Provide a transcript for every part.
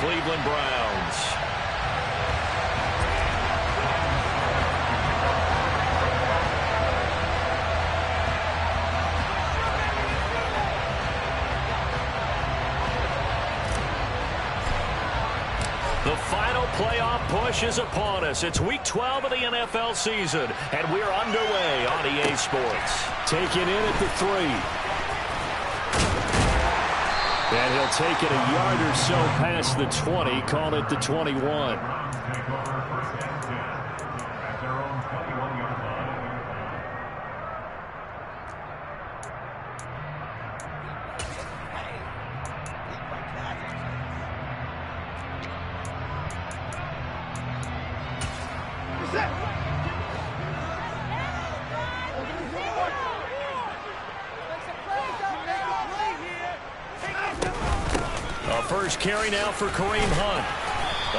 Cleveland Browns. The final playoff push is upon us. It's Week 12 of the NFL season, and we're underway on EA Sports. Taking in at the 3. And he'll take it a yard or so past the 20, call it the 21. First carry now for Kareem Hunt.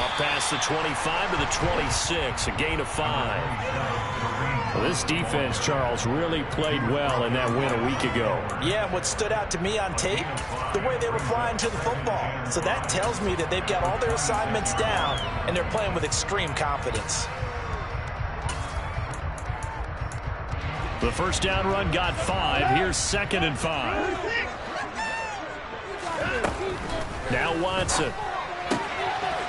Up past the 25 to the 26, a gain of 5. Well, this defense, Charles, really played well in that win a week ago. Yeah, what stood out to me on tape, the way they were flying to the football. So that tells me that they've got all their assignments down, and they're playing with extreme confidence. The first down run got 5. Here's 2nd and 5. Now Watson.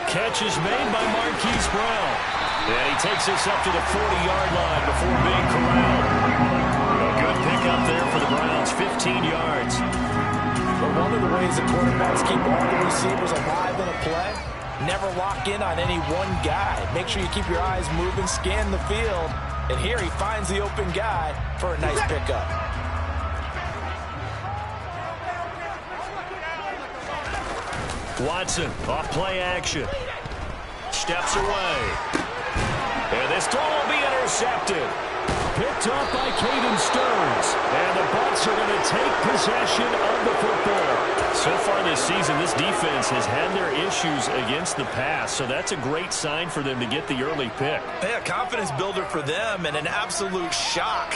Catch is made by Marquise Brown. And he takes us up to the 40-yard line before being corralled. A good pickup there for the Browns, 15 yards. But one of the ways the quarterbacks keep all the receivers alive in a play, never lock in on any one guy. Make sure you keep your eyes moving, scan the field. And here he finds the open guy for a nice pickup. Watson, off play action. Steps away. And this throw will be intercepted. Picked off by Caden Stearns. And the Bucs are going to take possession of the football. So far this season, this defense has had their issues against the pass, so that's a great sign for them to get the early pick. Yeah, confidence builder for them and an absolute shock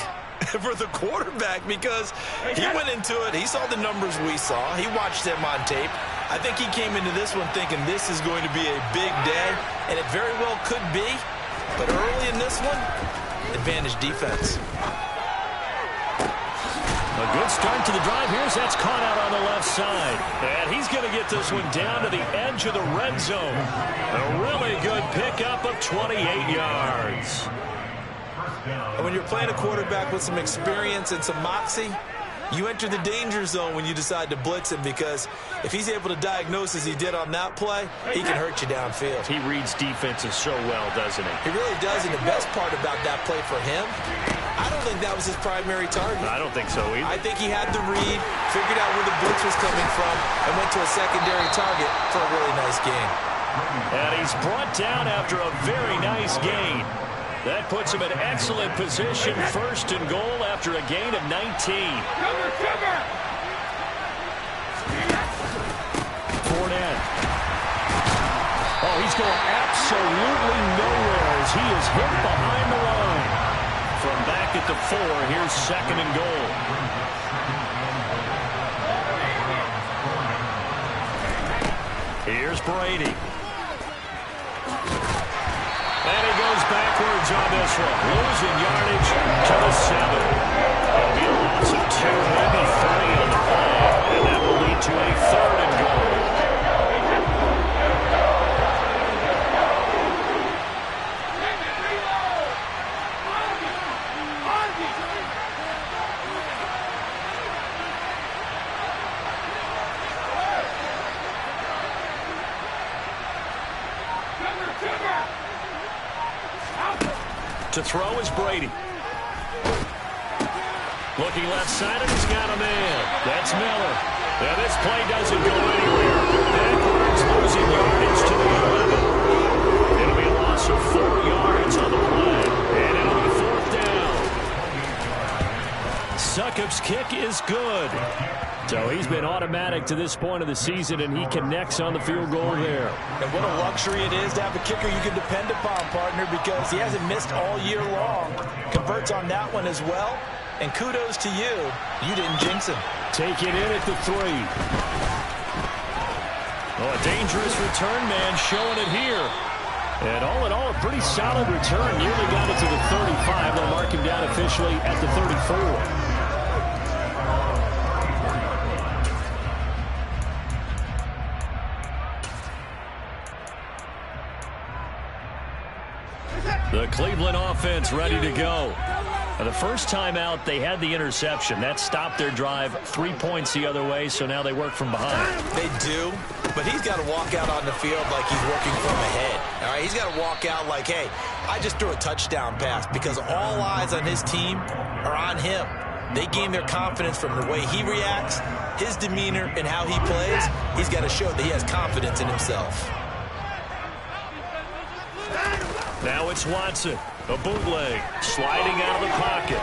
for the quarterback because he went into it. He saw the numbers we saw. He watched them on tape. I think he came into this one thinking this is going to be a big day, and it very well could be. But early in this one, advantage defense. A good start to the drive. That's caught out on the left side. And he's going to get this one down to the edge of the red zone. A really good pickup of 28 yards. And when you're playing a quarterback with some experience and some moxie, you enter the danger zone when you decide to blitz him because if he's able to diagnose as he did on that play, he can hurt you downfield. He reads defenses so well, doesn't he? He really does, and the best part about that play for him, I don't think that was his primary target. I don't think so either. I think he had the read, figured out where the blitz was coming from, and went to a secondary target for a really nice gain. And he's brought down after a very nice gain. That puts him in excellent position, 1st and goal after a gain of 19. Fournette. Oh, he's going absolutely nowhere as he is hit behind the line. From back at the 4, here's 2nd and goal. Here's Brady. And he goes backwards on this one. Losing yardage to the 7. It'll be a loss of 2, maybe 3 on the play. And that will lead to a 3rd and goal. To throw is Brady. Looking left side, and he's got a man. That's Miller. And this play doesn't go anywhere. Backwards, losing yardage to the 11. It'll be a loss of 4 yards on the play. And it'll be 4th down. Succop's kick is good. So he's been automatic to this point of the season, and he connects on the field goal there. And what a luxury it is to have a kicker you can depend upon, partner, because he hasn't missed all year long. Converts on that one as well. And kudos to you. You didn't jinx him. Take it in at the 3. Oh, a dangerous return man showing it here. And all in all, a pretty solid return. Nearly got it to the 35. They'll mark him down officially at the 34. The Cleveland offense ready to go. The first time out, they had the interception. That stopped their drive 3 points the other way, so now they work from behind. They do, but he's got to walk out on the field like he's working from ahead. All right, he's got to walk out like, hey, I just threw a touchdown pass, because all eyes on his team are on him. They gain their confidence from the way he reacts, his demeanor, and how he plays. He's got to show that he has confidence in himself. Now it's Watson, a bootleg, sliding out of the pocket.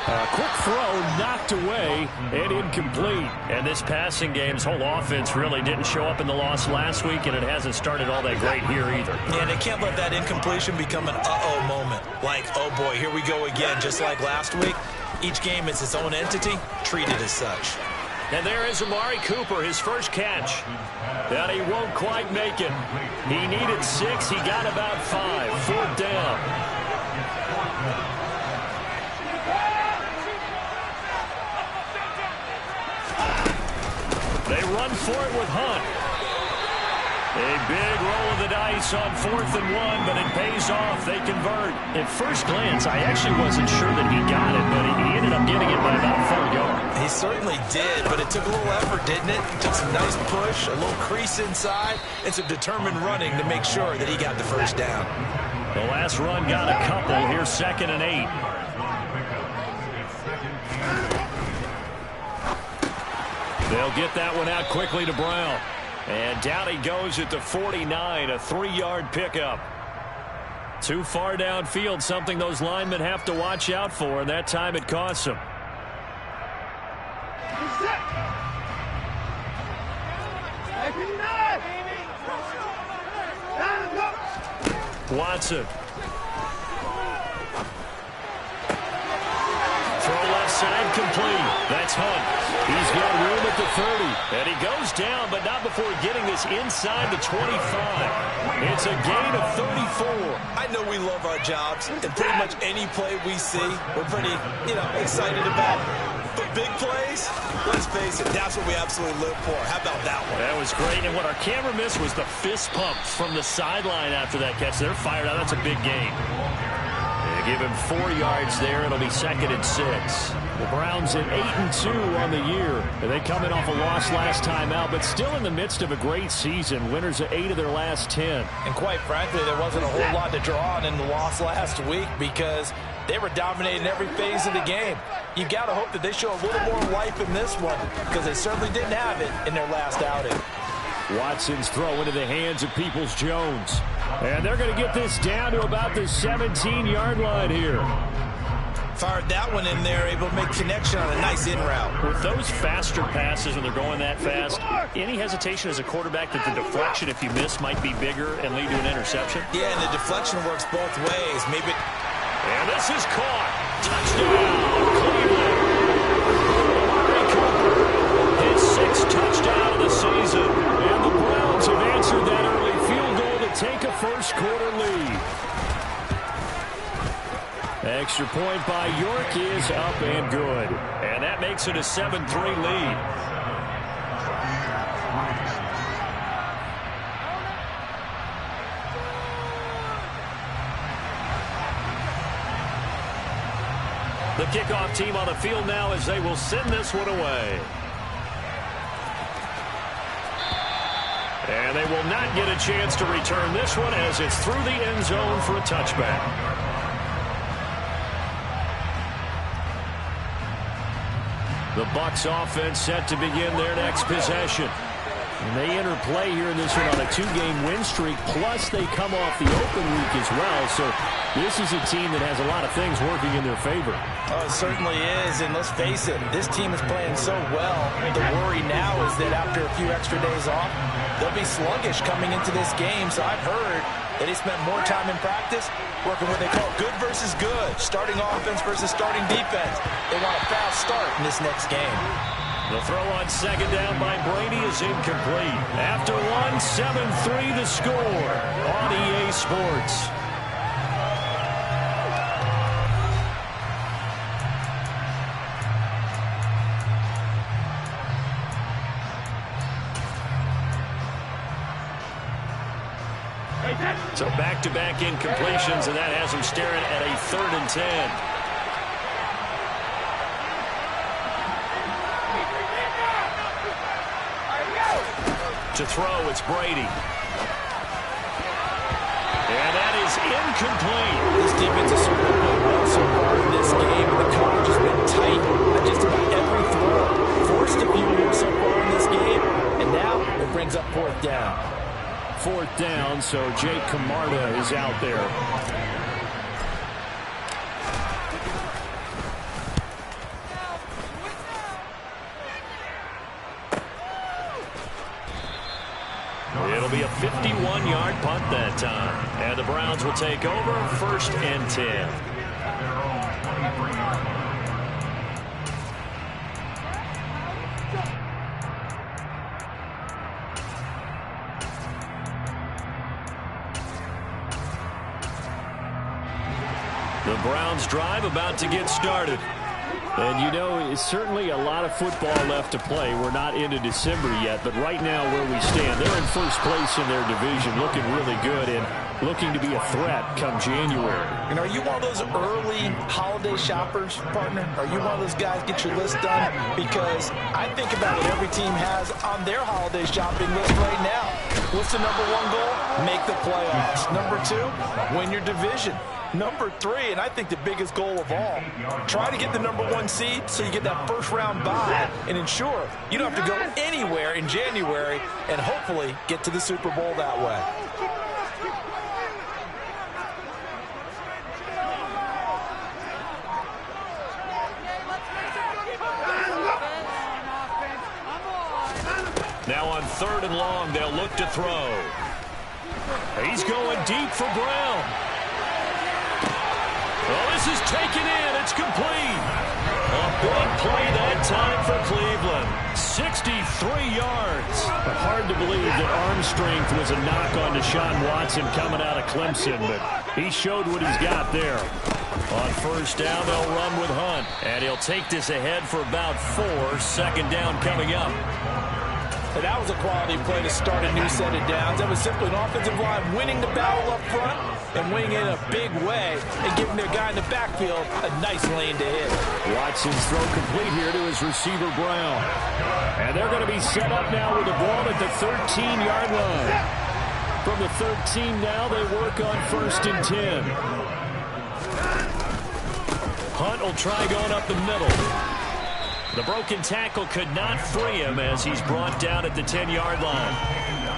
A quick throw knocked away and incomplete. And this passing game's whole offense really didn't show up in the loss last week, and it hasn't started all that great here either. Yeah, they can't let that incompletion become an uh-oh moment. Like, oh boy, here we go again, just like last week. Each game is its own entity, treated as such. And there is Amari Cooper, his first catch. And he won't quite make it. He needed 6. He got about 5. 4th down. They run for it with Hunt. A big roll of the dice on 4th and 1, but it pays off. They convert. At first glance, I actually wasn't sure that he got it, but he ended up getting it by about 4 yards. He certainly did, but it took a little effort, didn't it? Took some nice push, a little crease inside, and some determined running to make sure that he got the first down. The last run got a couple. Here's 2nd and 8. They'll get that one out quickly to Brown. And down he goes at the 49, a 3-yard pickup. Too far downfield, something those linemen have to watch out for, and that time it costs them. Watson. Throw left side complete. That's Hunt. He's got room at the 30. And he goes down, but not before getting this inside the 25. It's a gain of 34. I know we love our jobs, and pretty much any play we see, we're pretty, excited about. But big plays, let's face it, that's what we absolutely live for. How about that one? That was great, and what our camera missed was the fist pump from the sideline after that catch. They're fired out. That's a big gain. They give him 4 yards there. It'll be 2nd and 6. The Browns at 8-2 on the year. And they come in off a loss last time out, but still in the midst of a great season. Winners of 8 of their last 10. And quite frankly, there wasn't a whole lot to draw on in the loss last week because they were dominating every phase of the game. You've got to hope that they show a little more life in this one because they certainly didn't have it in their last outing. Watson's throw into the hands of Peoples-Jones. And they're going to get this down to about the 17-yard line here. Fired that one in there, able to make connection on a nice in route. With those faster passes when they're going that fast, any hesitation as a quarterback that the deflection, if you miss, might be bigger and lead to an interception? Yeah, and the deflection works both ways. Maybe. And this is caught. Touchdown, Cleveland. Amari Cooper, his 6th touchdown of the season. And the Browns have answered that early field goal to take a first-quarter lead. Extra point by York is up and good. And that makes it a 7-3 lead. The kickoff team on the field now as they will send this one away. And they will not get a chance to return this one as it's through the end zone for a touchback. The Bucs offense set to begin their next possession. And they enter play here in this one on a 2-game win streak, plus they come off the open week as well. So this is a team that has a lot of things working in their favor. Oh, it certainly is, and let's face it, this team is playing so well. The worry now is that after a few extra days off, they'll be sluggish coming into this game. So I've heard that he spent more time in practice working what they call good versus good, starting offense versus starting defense. They want a fast start in this next game. The throw on second down by Brady is incomplete. After one, 7-3 the score on EA Sports. So back-to-back incompletions, and that has him staring at a 3rd and 10. To throw, it's Brady. And that is incomplete. This defense has certainly played well so far in this game. The coverage has been tight on just about every throw. Forced a few more so far in this game, and now it brings up 4th down. 4th down, so Jake Camarda is out there. It'll be a 51-yard punt that time. And the Browns will take over 1st and 10. The Browns drive about to get started. And, you know, it's certainly a lot of football left to play. We're not into December yet, but right now where we stand, they're in 1st place in their division, looking really good and looking to be a threat come January. And are you one of those early holiday shoppers, partner? Are you one of those guys get your list done? Because I think about what every team has on their holiday shopping list right now. What's the number 1 goal? Make the playoffs. Number 2, win your division. Number 3, and I think the biggest goal of all, try to get the number 1 seed so you get that 1st round bye and ensure you don't have to go anywhere in January and hopefully get to the Super Bowl that way. Now on 3rd and long, they'll look to throw. He's going deep for Brown. Oh, this is taken in. It's complete. A big play that time for Cleveland. 63 yards. Hard to believe that arm strength was a knock on Deshaun Watson coming out of Clemson, but he showed what he's got there. On 1st down, they'll run with Hunt, and he'll take this ahead for about 4. 2nd down coming up. And that was a quality play to start a new set of downs. That was simply an offensive line winning the battle up front and winning it in a big way and giving their guy in the backfield a nice lane to hit. Watson's throw complete here to his receiver, Brown. And they're going to be set up now with the ball at the 13-yard line. From the 13 now, they work on 1st and 10. Hunt will try going up the middle. The broken tackle could not free him as he's brought down at the 10-yard line.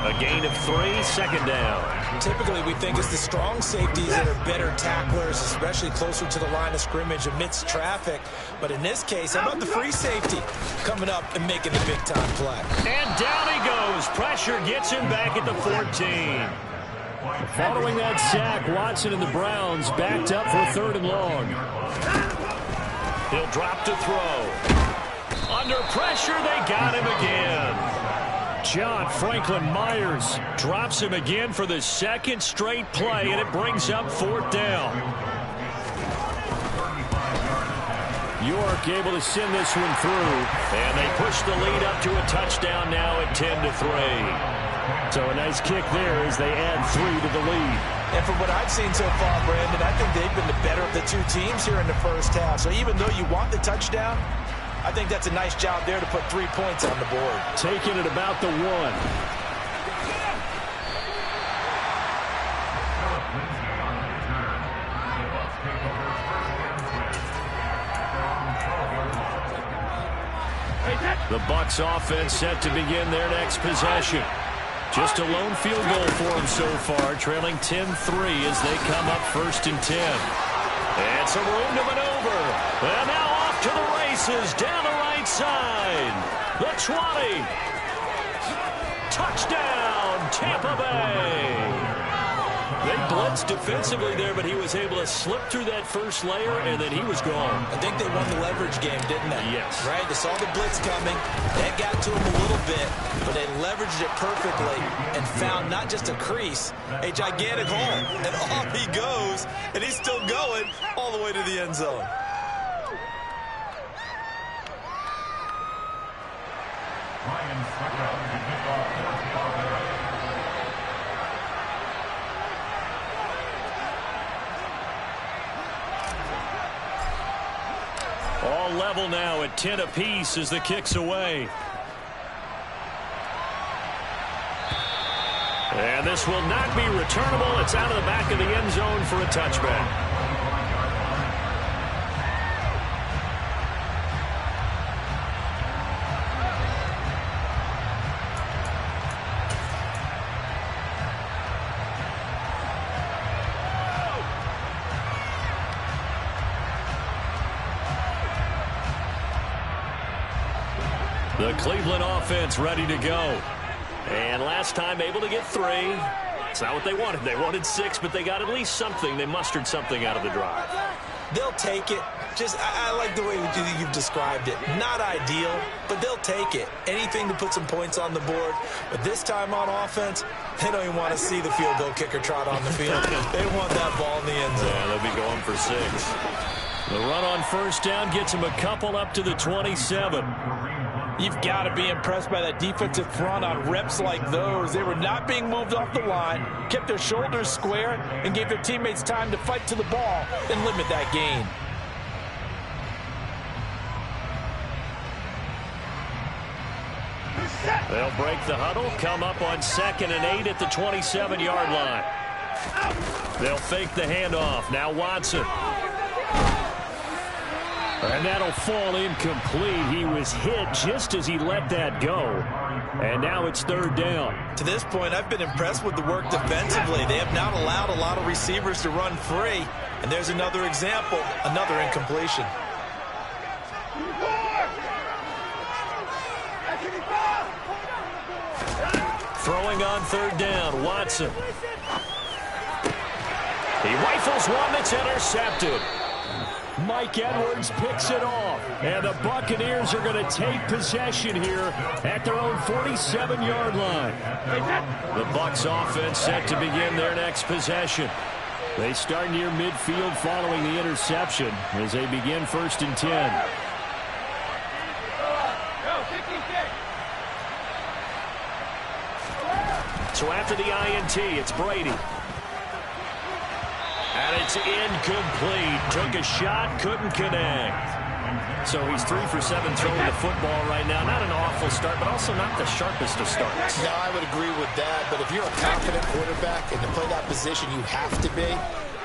A gain of 3, 2nd down. Typically, we think it's the strong safeties that are better tacklers, especially closer to the line of scrimmage amidst traffic. But in this case, how about the free safety coming up and making the big-time play? And down he goes. Pressure gets him back at the 14. Following that sack, Watson and the Browns backed up for 3rd and long. He'll drop to throw. Under pressure, they got him again. John Franklin Myers drops him again for the 2nd straight play, and it brings up 4th down. York able to send this one through, and they push the lead up to a touchdown now at 10-3. So a nice kick there as they add 3 to the lead. And from what I've seen so far, Brandon, I think they've been the better of the 2 teams here in the 1st half. So even though you want the touchdown, I think that's a nice job there to put 3 points on the board. Taking it about the 1. The Bucs offense set to begin their next possession. Just a lone field goal for them so far, trailing 10-3 as they come up 1st and 10. And some room to maneuver. And now off to the races down the right side. The 20. Touchdown, Tampa Bay. They blitzed defensively there, but he was able to slip through that first layer, and then he was gone. I think they won the leverage game, didn't they? Yes. Right? They saw the blitz coming. That got to him a little bit, but they leveraged it perfectly and found not just a crease, a gigantic hole. And off he goes, and he's still going all the way to the end zone. All level now at 10 apiece as the kick's away. And this will not be returnable. It's out of the back of the end zone for a touchback. The Cleveland offense ready to go. And last time able to get 3. It's not what they wanted. They wanted 6, but they got at least something. They mustered something out of the drive. They'll take it. I like the way you've described it. Not ideal, but they'll take it. Anything to put some points on the board. But this time on offense, they don't even want to see the field goal kicker trot on the field. They want that ball in the end zone. Yeah, they'll be going for 6. The run on first down gets them a couple up to the 27. You've got to be impressed by that defensive front on reps like those. They were not being moved off the line, kept their shoulders square, and gave their teammates time to fight to the ball and limit that gain. They'll break the huddle, come up on 2nd and 8 at the 27-yard line. They'll fake the handoff. Now Watson. And that'll fall incomplete. He was hit just as he let that go. And now it's 3rd down. To this point, I've been impressed with the work defensively. They have not allowed a lot of receivers to run free. And there's another example, another incompletion. Throwing on 3rd down, Watson. He rifles one that's intercepted. Mike Edwards picks it off. And the Buccaneers are going to take possession here at their own 47-yard line. The Bucs offense set to begin their next possession. They start near midfield following the interception as they begin 1st and 10. So after the INT, it's Brady. And it's incomplete. Took a shot, couldn't connect. So he's 3 for 7 throwing the football right now. Not an awful start, but also not the sharpest of starts. No, I would agree with that. But if you're a confident quarterback and to play that position, you have to be.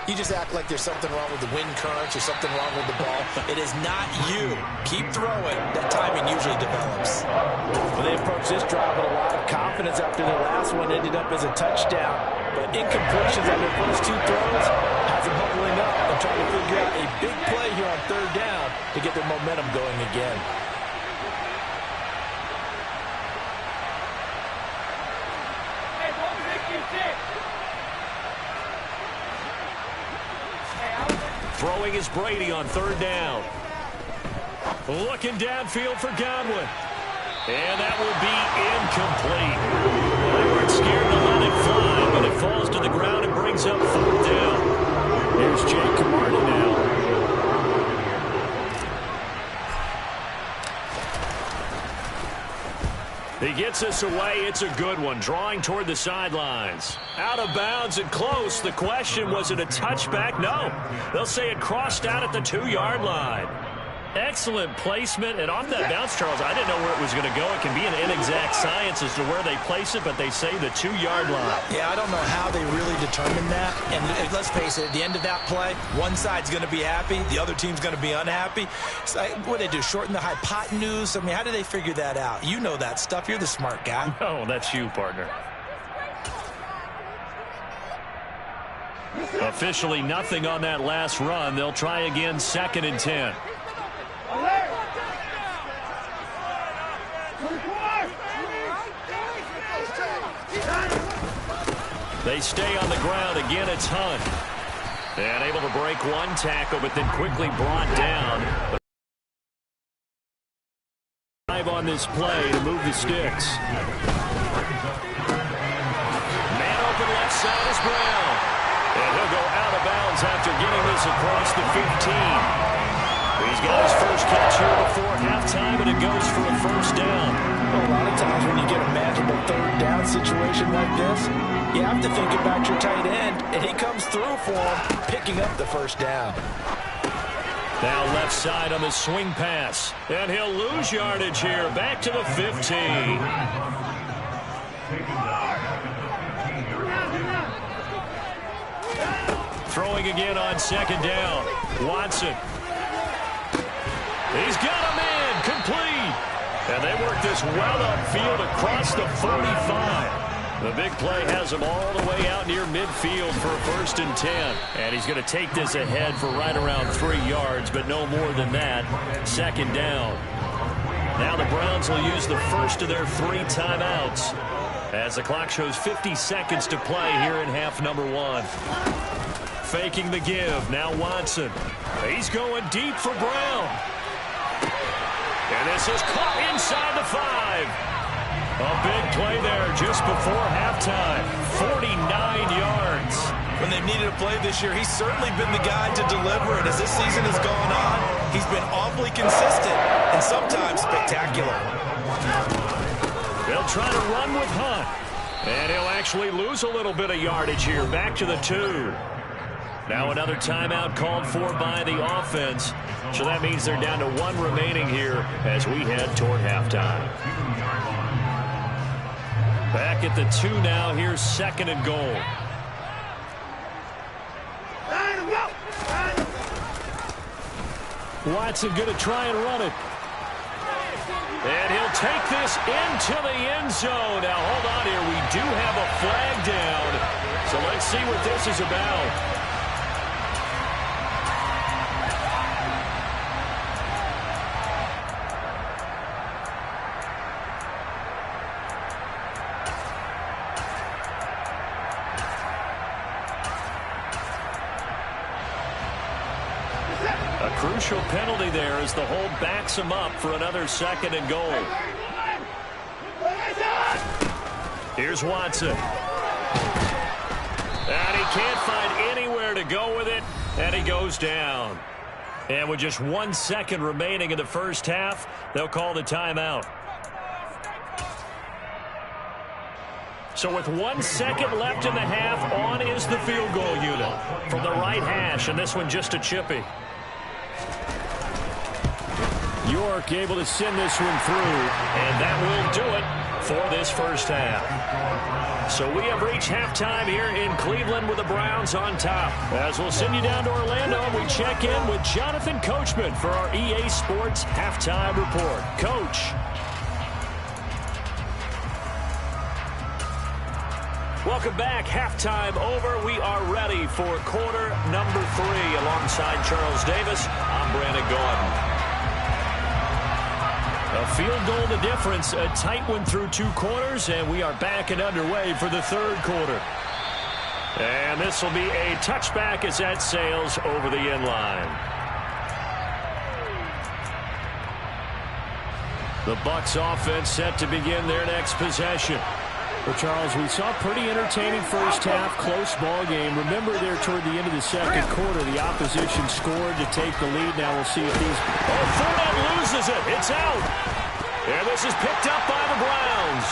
You just act like there's something wrong with the wind currents or something wrong with the ball. It is not you. Keep throwing. That timing usually develops. Well, they approached this drive with a lot of confidence after their last one ended up as a touchdown. But incompletions on their first 2 throws has them huddling up and trying to figure out a big play here on 3rd down to get their momentum going again. Throwing is Brady on 3rd down. Looking downfield for Godwin. And that will be incomplete. They weren't scared to let it fly, but it falls to the ground and brings up 4th down. Here's Jake Camarda now. He gets us away. It's a good one. Drawing toward the sidelines. Out of bounds and close. The question, was it a touchback? No. They'll say it crossed out at the 2-yard line. Excellent placement. And off that bounce, Charles, I didn't know where it was going to go. It can be an inexact science as to where they place it, but they say the 2-yard line. Yeah, I don't know how they really determine that. And let's face it, at the end of that play, one side's going to be happy, the other team's going to be unhappy. So what do they do, shorten the hypotenuse? I mean, how do they figure that out? You know that stuff. You're the smart guy. No, that's you, partner. Officially nothing on that last run. They'll try again, 2nd and 10. They stay on the ground. Again, it's Hunt. And able to break one tackle, but then quickly brought down. On this play to move the sticks. Man open left side is Brown. And he'll go out of bounds after getting this across the 15. He's got his first catch here before halftime, and it goes for a first down. Well, a lot of times when you get a manageable third down situation like this, you have to think about your tight end, and he comes through for him, picking up the first down. Now left side on the swing pass. And he'll lose yardage here. Back to the 15. Throwing again on second down. Watson. He's got him in. Complete. And they work this well upfield across the 45. The big play has him all the way out near midfield for a 1st and 10. And he's going to take this ahead for right around 3 yards, but no more than that. Second down. Now the Browns will use the first of their 3 timeouts as the clock shows 50 seconds to play here in half number 1. Faking the give. Now Watson. He's going deep for Brown. And this is caught inside the 5. A big play there just before halftime. 49 yards. When they've needed a play this year, he's certainly been the guy to deliver it. As this season has gone on, he's been awfully consistent and sometimes spectacular. They'll try to run with Hunt. And he'll actually lose a little bit of yardage here. Back to the 2. Now another timeout called for by the offense. So that means they're down to 1 remaining here as we head toward halftime. Back at the 2 now. Here's 2nd and goal. Watson going to try and run it. And he'll take this into the end zone. Now, hold on here. We do have a flag down. So let's see what this is about. Crucial penalty there as the hold backs him up for another 2nd and goal. Here's Watson. And he can't find anywhere to go with it, and he goes down. And with just 1 second remaining in the first half, they'll call the timeout. So with 1 second left in the half, on is the field goal unit from the right hash, and this one just a chippy. York able to send this one through, and that will do it for this first half. So we have reached halftime here in Cleveland with the Browns on top. As we'll send you down to Orlando, we check in with Jonathan Coachman for our EA Sports Halftime Report. Coach. Welcome back. Halftime over. We are ready for quarter number 3. Alongside Charles Davis, I'm Brandon Gaudin. A field goal the difference, a tight one through 2 quarters, and we are back and underway for the 3rd quarter. And this will be a touchback as that sails over the end line. The Bucs offense set to begin their next possession. Well, Charles, we saw a pretty entertaining first half, close ball game. Remember there toward the end of the 2nd quarter, the opposition scored to take the lead. Now we'll see if these... Oh, Fournette loses it. It's out. And this is picked up by the Browns.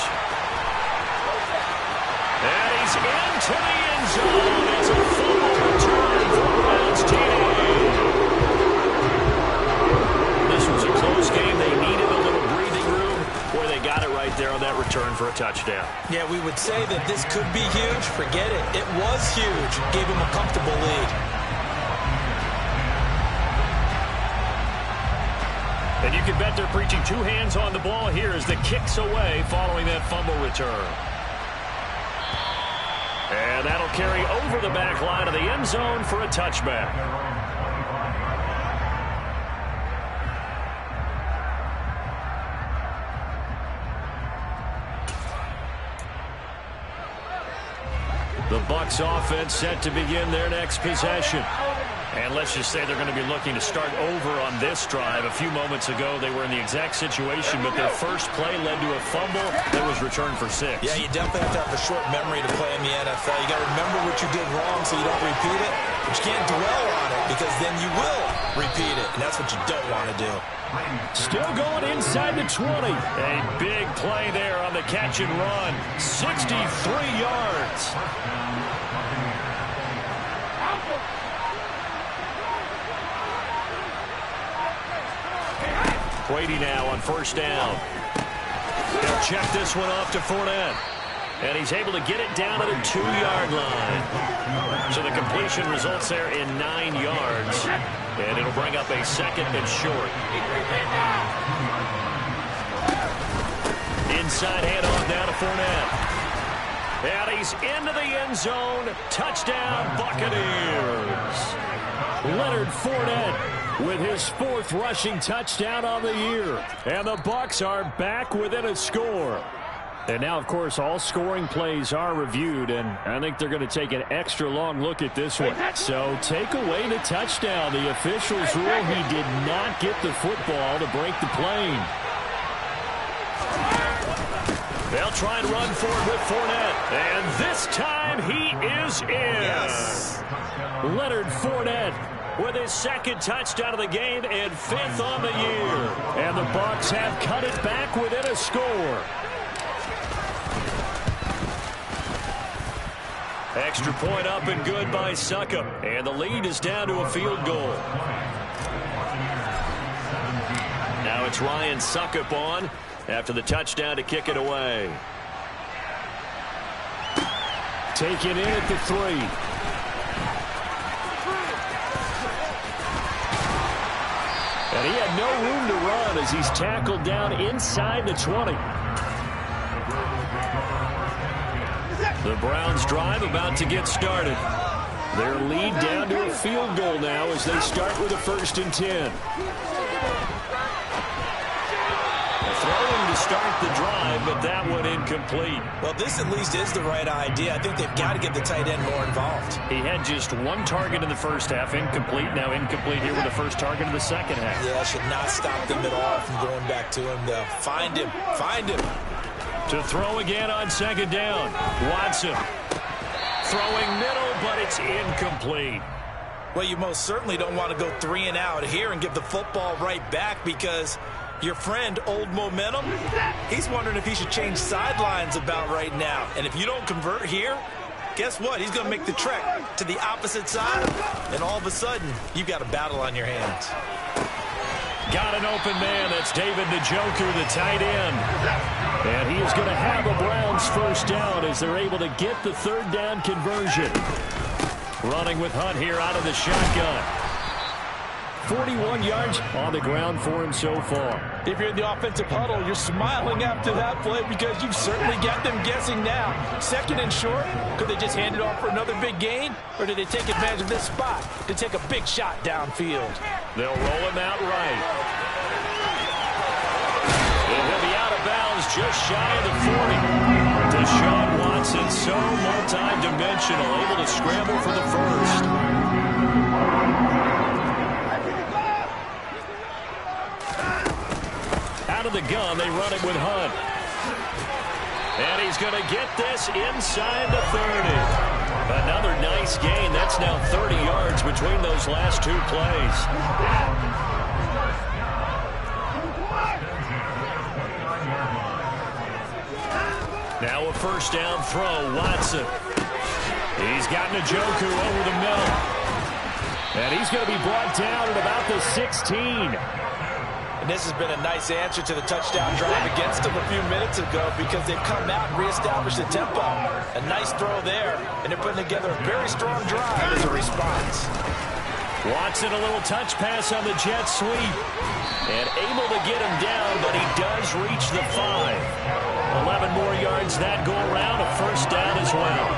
And he's into the end zone. It's a full return for Browns TD. This was a close game. They needed a little breathing room. Boy, they got it right there on that return for a touchdown. Yeah, we would say that this could be huge. Forget it. It was huge. Gave him a comfortable lead. And you can bet they're preaching 2 hands on the ball here as the kick's away following that fumble return. And that'll carry over the back line of the end zone for a touchback. The Bucs offense set to begin their next possession. And let's just say they're going to be looking to start over on this drive. A few moments ago, they were in the exact situation, but their first play led to a fumble that was returned for 6. Yeah, you definitely have to have a short memory to play in the NFL. You got to remember what you did wrong so you don't repeat it. But you can't dwell on it because then you will repeat it, and that's what you don't want to do. Still going inside the 20. A big play there on the catch and run. 63 yards. Brady now on first down. He'll check this one off to Fournette. And he's able to get it down to the 2-yard line. So the completion results there in 9 yards. And it'll bring up a second and short. Inside handoff now to Fournette. And he's into the end zone. Touchdown, Buccaneers. Leonard Fournette with his 4th rushing touchdown on the year. And the Bucs are back within a score. And now, of course, all scoring plays are reviewed, and I think they're going to take an extra long look at this one. So take away the touchdown. The officials rule he did not get the football to break the plane. They'll try and run forward with Fournette. And this time he is in. Yes. Leonard Fournette with his 2nd touchdown of the game and 5th on the year. And the Bucs have cut it back within a score. Extra point up and good by Succop. And the lead is down to a field goal. Now it's Ryan Succop on after the touchdown to kick it away. Taken in at the 3. And he had no room to run as he's tackled down inside the 20. The Browns drive about to get started. Their lead down to a field goal now as they start with a 1st and 10. Throwing to start the drive, but that one incomplete. Well, this at least is the right idea. I think they've got to get the tight end more involved. He had just 1 target in the first half, incomplete. Now incomplete here with the first target of the second half. Yeah, should not stop them at all from going back to him, though. Find him. Find him. To throw again on 2nd down. Watson throwing middle, but it's incomplete. Well, you most certainly don't want to go 3 and out here and give the football right back because your friend, Old Momentum, he's wondering if he should change sidelines about right now. And if you don't convert here, guess what? He's going to make the trek to the opposite side, and all of a sudden, you've got a battle on your hands. Got an open man. That's David Njoku, the tight end. And he is going to have a Browns first down as they're able to get the 3rd down conversion. Running with Hunt here out of the shotgun. 41 yards on the ground for him so far. If you're in the offensive huddle, you're smiling after that play because you've certainly got them guessing now. 2nd and short, could they just hand it off for another big gain? Or did they take advantage of this spot to take a big shot downfield? They'll roll him out right. And he'll be out of bounds just shy of the 40. Deshaun Watson, so multi-dimensional, able to scramble for the first. Out of the gun, they run it with Hunt. And he's going to get this inside the 30. Another nice gain. That's now 30 yards between those last 2 plays. Now a first down throw, Watson. He's got Njoku over the middle. And he's going to be brought down at about the 16. And this has been a nice answer to the touchdown drive against them a few minutes ago because they've come out and reestablished the tempo. A nice throw there, and they're putting together a very strong drive as a response. Watson, a little touch pass on the jet sweep. And able to get him down, but he does reach the 5. 11 more yards that go around, a first down as well.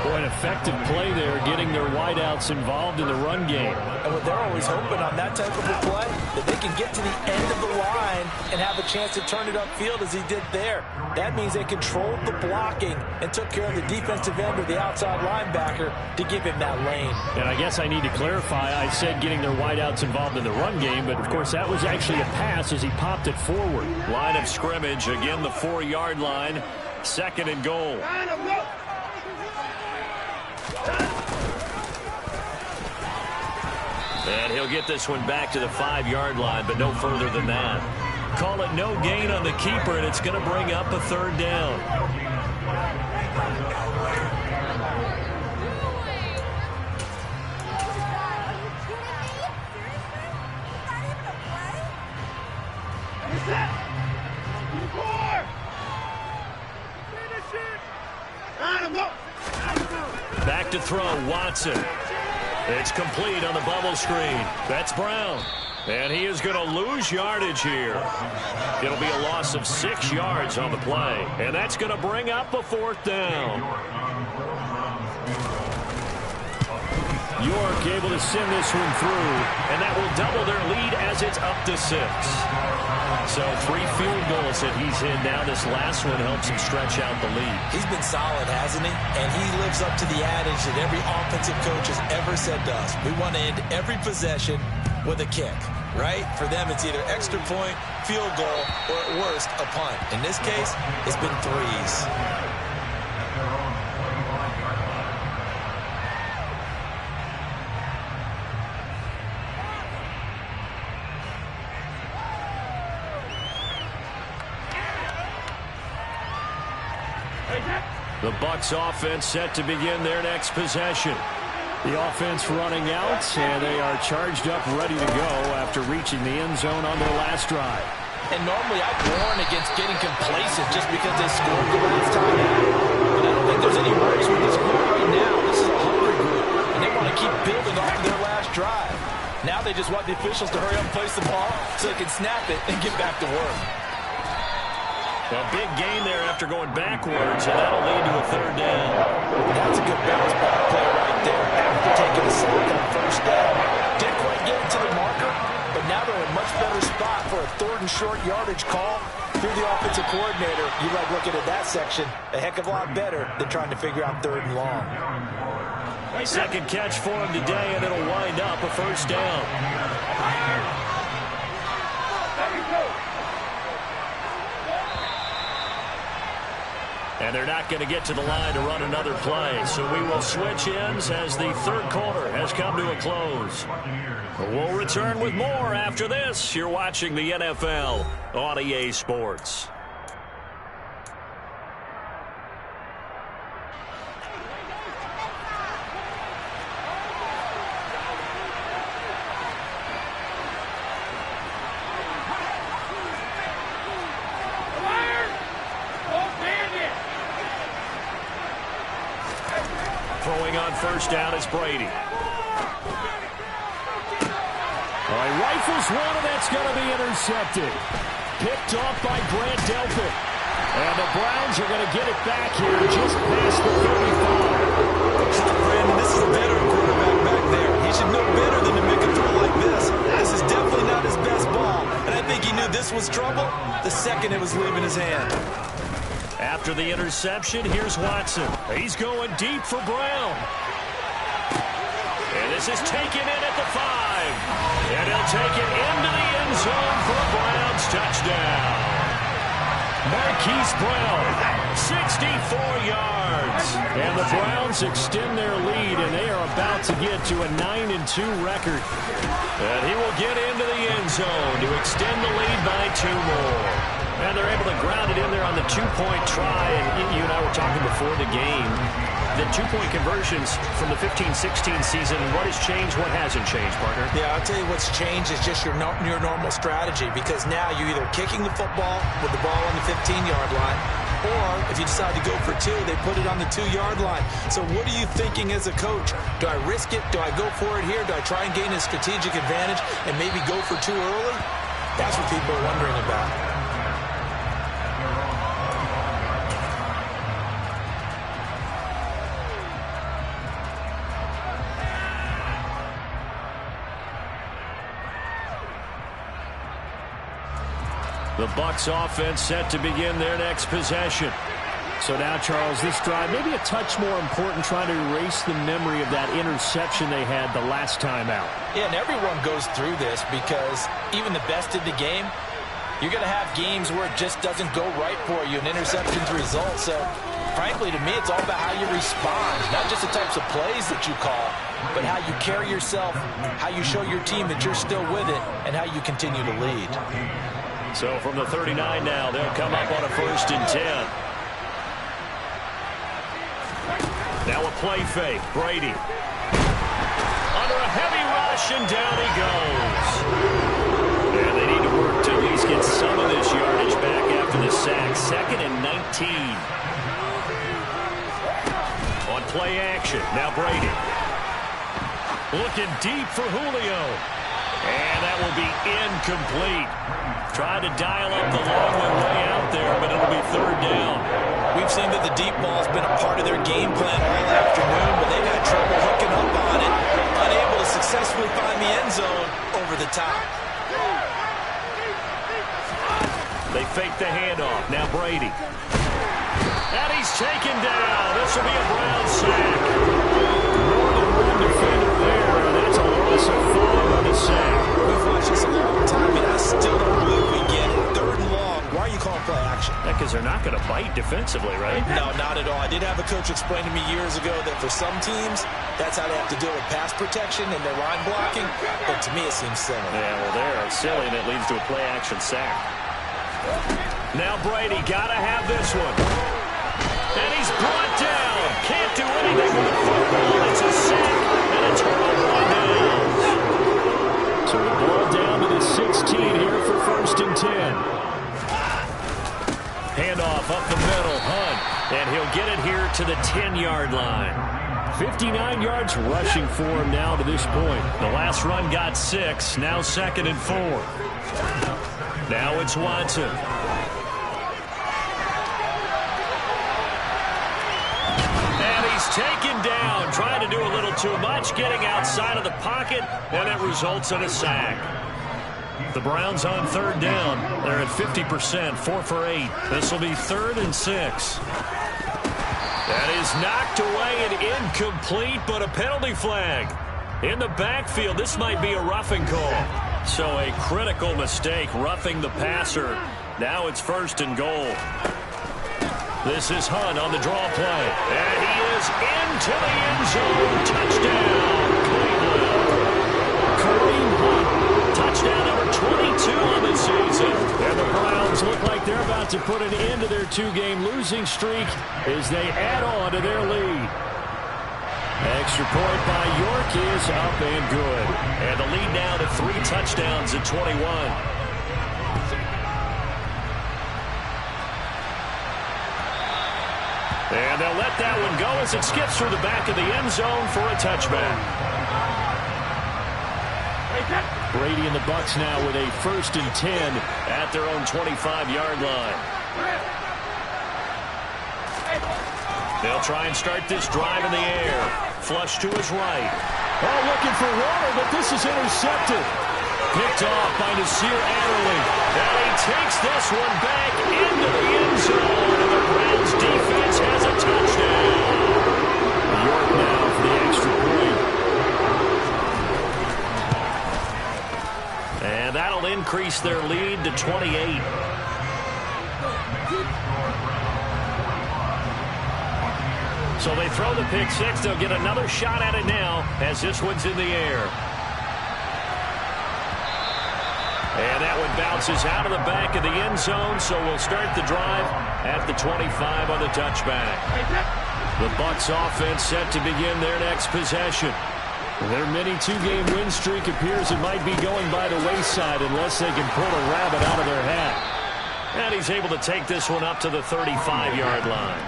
Boy, and a effective play there, getting their wideouts involved in the run game. And what they're always hoping on that type of a play, that they can get to the end of the line and have a chance to turn it upfield as he did there. That means they controlled the blocking and took care of the defensive end or the outside linebacker to give him that lane. And I guess I need to clarify, I said getting their wideouts involved in the run game, but of course that was actually a pass as he popped it forward. Line of scrimmage, again the 4-yard line, 2nd and goal. And he'll get this one back to the 5-yard line, but no further than that. Call it no gain on the keeper, and it's going to bring up a 3rd down. Back to throw, Watson. It's complete on the bubble screen. That's Brown. And he is going to lose yardage here. It'll be a loss of 6 yards on the play. And that's going to bring up a 4th down. York able to send this one through, and that will double their lead as it's up to 6. So 3 field goals that he's in now. This last one helps him stretch out the lead. He's been solid, hasn't he? And he lives up to the adage that every offensive coach has ever said to us. We want to end every possession with a kick, right? For them, it's either extra point, field goal, or at worst, a punt. In this case, it's been 3s. The Bucs offense set to begin their next possession. The offense running out, and they are charged up, ready to go after reaching the end zone on their last drive. And normally I'd warn against getting complacent just because they scored the last time out. But I don't think there's any worries with this group right now. This is a hungry group, and they want to keep building off of their last drive. Now they just want the officials to hurry up and place the ball so they can snap it and get back to work. A big gain there after going backwards, and that'll lead to a 3rd down. That's a good bounce back play right there after taking a sack on 1st down. Didn't quite get it to the marker, but now they're in a much better spot for a 3rd and short yardage call through the offensive coordinator. You like looking at that section a heck of a lot better than trying to figure out 3rd and long. 2nd catch for him today, and it'll wind up a 1st down. And they're not going to get to the line to run another play. So we will switch ends as the 3rd quarter has come to a close. We'll return with more after this. You're watching the NFL on EA Sports. Throwing on 1st down is Brady. All right, rifles one, and that's going to be intercepted. Picked off by Grant Delpit. And the Browns are going to get it back here just past the 35. Brandon, this is a veteran quarterback back there. He should know better than to make a throw like this. This is definitely not his best ball. And I think he knew this was trouble the second it was leaving his hand. After the interception, here's Watson. He's going deep for Brown. And this is taken in at the 5. And he'll take it into the end zone for a Browns touchdown. Marquise Brown, 64 yards. And the Browns extend their lead, and they are about to get to a 9-2 record. And he will get into the end zone to extend the lead by 2 more. And they're able to ground it in there on the 2-point try. And you and I were talking before the game. The 2-point conversions from the 15-16 season, what has changed, what hasn't changed, partner? Yeah, I'll tell you what's changed is just your normal strategy, because now you're either kicking the football with the ball on the 15-yard line, or if you decide to go for 2, they put it on the 2-yard line. So what are you thinking as a coach? Do I risk it? Do I go for it here? Do I try and gain a strategic advantage and maybe go for 2 early? That's what people are wondering about. The Bucs offense set to begin their next possession. So now, Charles, this drive maybe a touch more important, trying to erase the memory of that interception they had the last time out. Yeah, and everyone goes through this because even the best in the game, you're going to have games where it just doesn't go right for you, and interceptions result. So, frankly, to me, it's all about how you respond, not just the types of plays that you call, but how you carry yourself, how you show your team that you're still with it, and how you continue to lead. So from the 39 now, they'll come up on a 1st and 10. Now a play fake. Brady. Under a heavy rush, and down he goes. And they need to work to at least get some of this yardage back after the sack. 2nd and 19. On play action. Now Brady. Looking deep for Julio. And that will be incomplete. Tried to dial up the long one way out there, but it'll be 3rd down. We've seen that the deep ball has been a part of their game plan all afternoon, but they've had trouble hooking up on it, unable to successfully find the end zone over the top. They fake the handoff. Now Brady. And he's taken down. This will be a Brown sack. More than one defender there, and that's a loss of 4 on the sack. We've watched this a long time, and I still don't believe we get it. 3rd and long. Why are you calling play action? Because they're not going to bite defensively, right? No, not at all. I did have a coach explain to me years ago that for some teams, that's how they have to deal with pass protection and their line blocking. But to me, it seems silly. Yeah, well, they're silly, and it leads to a play-action sack. Now Brady got to have this one. And he's brought down. Can't do anything with the football. It's a sack and a turnover on downs. So the ball down to the 16 here for 1st and 10. Handoff up the middle, Hunt, and he'll get it here to the 10-yard line. 59 yards rushing for him now to this point. The last run got 6, now 2nd and 4. Now it's Watson. And he's taken down, trying to do a little too much, getting outside of the pocket, and it results in a sack. The Browns on 3rd down. They're at 50%, 4 for 8. This will be 3rd and 6. That is knocked away and incomplete, but a penalty flag. In the backfield, this might be a roughing call. So a critical mistake, roughing the passer. Now it's 1st and goal. This is Hunt on the draw play. And he is into the end zone. Touchdown, Cleveland. Kareem Hunt. Touchdown number 22 on the season. And the Browns look like they're about to put an end to their 2-game losing streak as they add on to their lead. Extra point by York is up and good. And the lead now to 3 touchdowns at 21. And they'll let that one go as it skips through the back of the end zone for a touchback. Brady and the Bucs now with a 1st and 10 at their own 25-yard line. They'll try and start this drive in the air. Flush to his right. Oh, looking for water, but this is intercepted. Picked off by Nasir Adderley. And he takes this one back into the end zone. And the Browns defense has a touchdown. York now for the extra point. And that'll increase their lead to 28. So they throw the pick 6. They'll get another shot at it now as this one's in the air. And that one bounces out of the back of the end zone, so we'll start the drive at the 25 on the touchback. The Bucs offense set to begin their next possession. Their mini 2-game win streak appears it might be going by the wayside unless they can pull a rabbit out of their hat. And he's able to take this one up to the 35-yard line.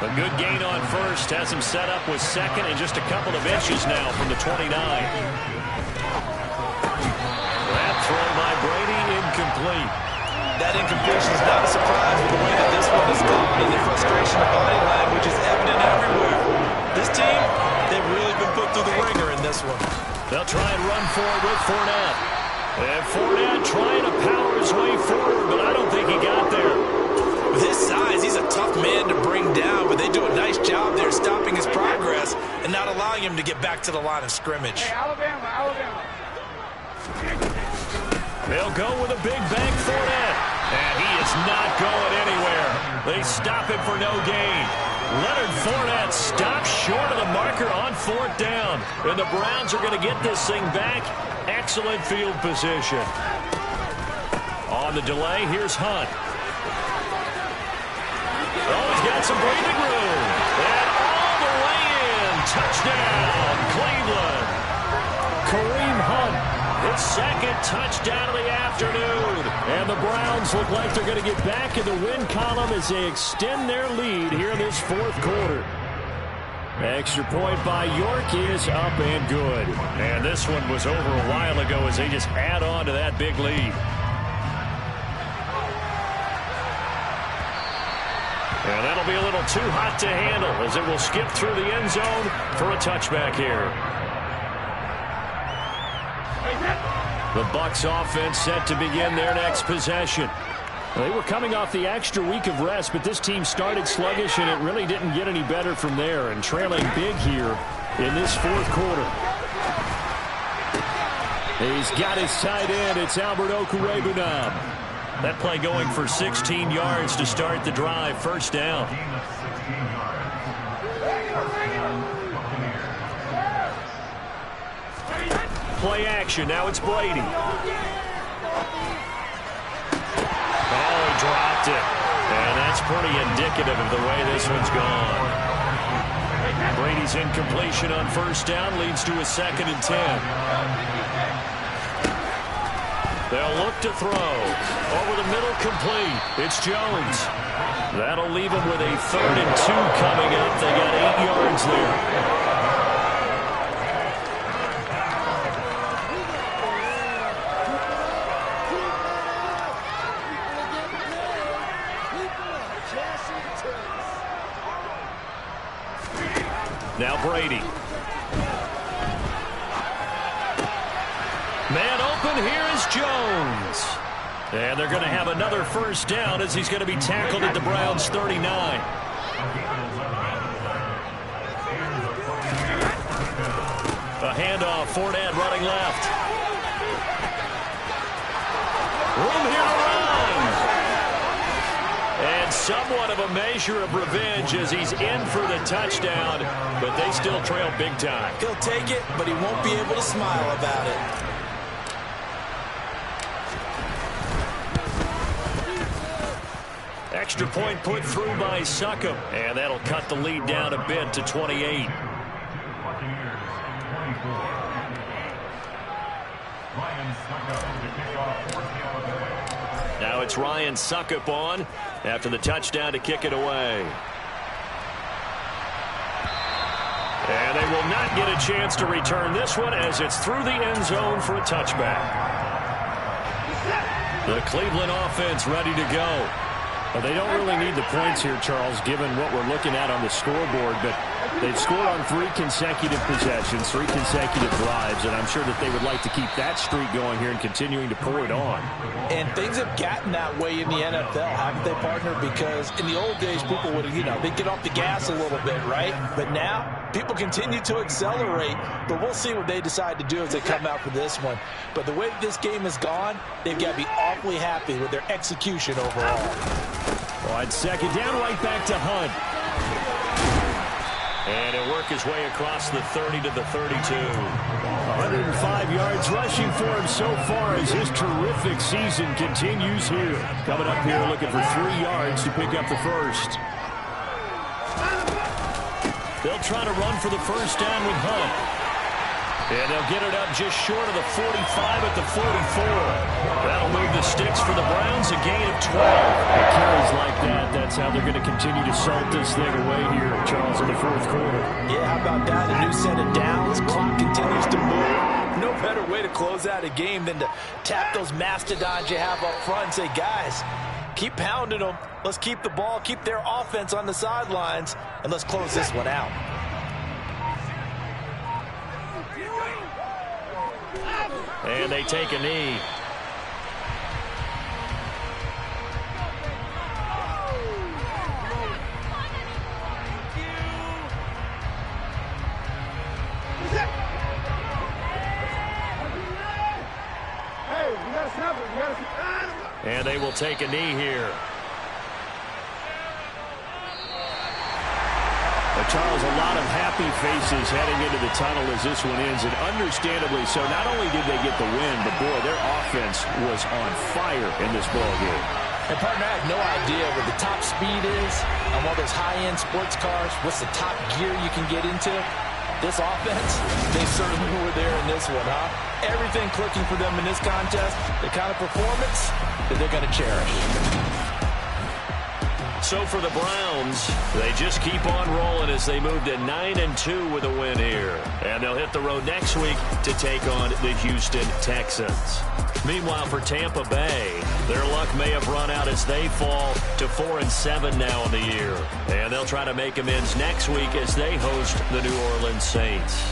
A good gain on 1st has him set up with 2nd and just a couple of inches now from the 29. That throw by Brady incomplete. That incompletion is not a surprise with the way that this one has gone, and the frustration of body language is evident everywhere. This team, they've really been put through the ringer in this one. They'll try and run forward with Fournette. And Fournette trying to power his way forward, but I don't think he got there. With his size, he's a tough man to bring down, but they do a nice job there stopping his progress and not allowing him to get back to the line of scrimmage. Hey, Alabama. They'll go with a big bank Fournette. And he is not going anywhere. They stop him for no gain. Leonard Fournette stops short of the marker on 4th down. And the Browns are going to get this thing back. Excellent field position. On the delay, here's Hunt. Oh, he's got some breathing room. And all the way in. Touchdown, Cleveland. Kareem Hunt, his second touchdown of the afternoon. And the Browns look like they're going to get back in the win column as they extend their lead here in this 4th quarter. Extra point by York is up and good. And this one was over a while ago as they just add on to that big lead. And that'll be a little too hot to handle as it will skip through the end zone for a touchback here. The Bucs offense set to begin their next possession. They were coming off the extra week of rest, but this team started sluggish, and it really didn't get any better from there, and trailing big here in this 4th quarter. He's got his tight end. It's Albert Okwuegbunam. That play going for 16 yards to start the drive. 1st down. Play action. Now it's Brady. Oh, he dropped it. And that's pretty indicative of the way this one's gone. Brady's incompletion on 1st down leads to a 2nd and 10. They'll look to throw. Over the middle, complete. It's Jones. That'll leave him with a 3rd and 2 coming up. They got 8 yards there. Now Brady. Man open, here is Jones. And they're going to have another 1st down as he's going to be tackled at the Browns' 39. A handoff, Fournette running left. Room here to run. And somewhat of a measure of revenge as he's in for the touchdown, but they still trail big time. He'll take it, but he won't be able to smile about it. Extra point put through by Succop, and that'll cut the lead down a bit to 28. Now it's Ryan Succop on after the touchdown to kick it away. And they will not get a chance to return this one as it's through the end zone for a touchback. The Cleveland offense ready to go. Well, they don't really need the points here, Charles, given what we're looking at on the scoreboard, but they've scored on 3 consecutive possessions, 3 consecutive drives, and I'm sure that they would like to keep that streak going here and continuing to pour it on. And things have gotten that way in the NFL, haven't they, partner? Because in the old days, people would, they'd get off the gas a little bit, right? But now, people continue to accelerate, but we'll see what they decide to do as they come out for this one. But the way that this game has gone, they've got to be awfully happy with their execution overall. On 2nd down, right back to Hunt. And he'll work his way across the 30 to the 32. 105 yards rushing for him so far as his terrific season continues here. Coming up here looking for 3 yards to pick up the 1st. They'll try to run for the 1st down with Hunt. And they'll get it up just short of the 45 at the 44. That'll move the sticks for the Browns, a gain of 12. It carries like that. That's how they're going to continue to salt this thing away here, Charles, in the 4th quarter. Yeah, how about that? A new set of downs. Clock continues to move. No better way to close out a game than to tap those mastodons you have up front and say, guys, keep pounding them. Let's keep the ball, keep their offense on the sidelines, and let's close this one out. And they take a knee. And they will take a knee here. Charles, a lot of happy faces heading into the tunnel as this one ends, and understandably so. Not only did they get the win, but, boy, their offense was on fire in this ballgame. And, partner, I have no idea what the top speed is on one of those high-end sports cars. What's the top gear you can get into? This offense, they certainly were there in this one, huh? Everything clicking for them in this contest, the kind of performance that they're going to cherish. So for the Browns, they just keep on rolling as they move to 9-2 with a win here. And they'll hit the road next week to take on the Houston Texans. Meanwhile, for Tampa Bay, their luck may have run out as they fall to 4-7 now in the year. And they'll try to make amends next week as they host the New Orleans Saints.